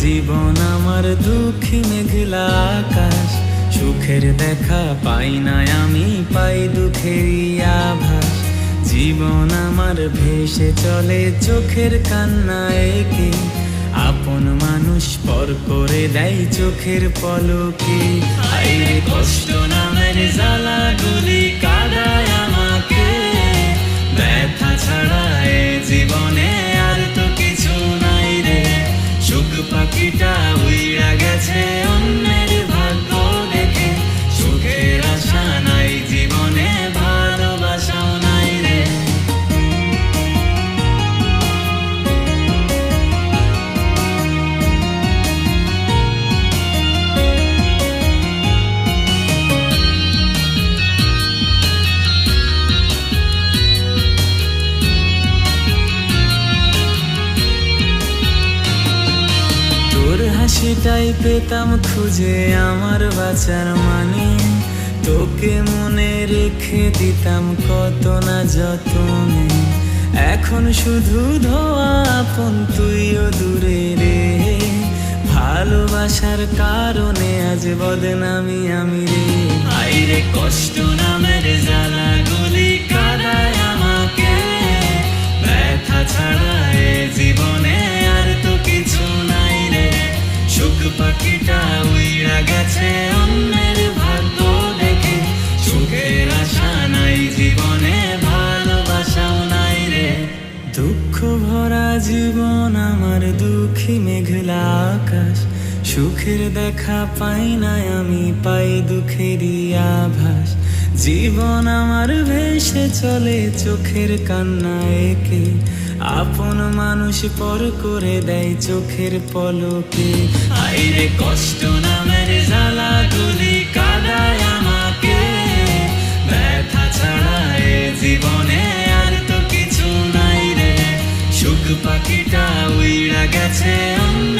জীবন আমার দুঃখী মেঘলা আকাশ, সুখের দেখা পাই না আমি, পাই দুঃখেরই আভাস। জীবন আমার ভেসে চলে চোখের কান্না এঁকে, আপন মানুষ পর করে দেয় চোখের পলকে। আইরে কষ্ট নামের জ্বালাগুলি কাঁদায় আমাকে, ব্যথা ছাড়া এ জীবনে আর তো কিছু নাই রে। সুখ পাখিটা উইড়া গেছে অন্যের ভাগ্য দেখে, সুখের আশা নাই জীবনে, ভালোবাসাও নাই রে। হাসিটাই পেতাম খুঁজে আমার বাঁচার মানে, তোকে মনে রেখে দিতাম কত না যতনে। এখন শুধু ধোয়া আপন, তুইও দূরে রে। ভালোবাসার কারণে আজ বদনামি আমি রে। আইরে কষ্ট নামের জ্বালাগুলি কাঁদায় আমাকে, ব্যথা ছাড়া এ জীবনে আর তো কিছু নাই রে। সুখ পাখিটা উইড়া গেছে অন্যের ভাগ্য দেখে, সুখের আশা নাই জীবনে, ভালোবাসাও নাই রে। দুঃখ ভরা জীবন আমার দুঃখী মেঘলা আকাশ, সুখের দেখা পাই না আমি, পাই দুঃখেরই আভাস। জীবন আমার ভেসে চলে চোখের কান্না এঁকে, আপন মানুষ পর করে দেয় চোখের পলকে। আইরে কষ্ট নামের জ্বালাগুলি কাঁদায় আমাকে, ব্যথা ছাড়া এ জীবনে আর তো কিছু নাই রে। সুখ পাখিটা উইড়া গেছে অন্য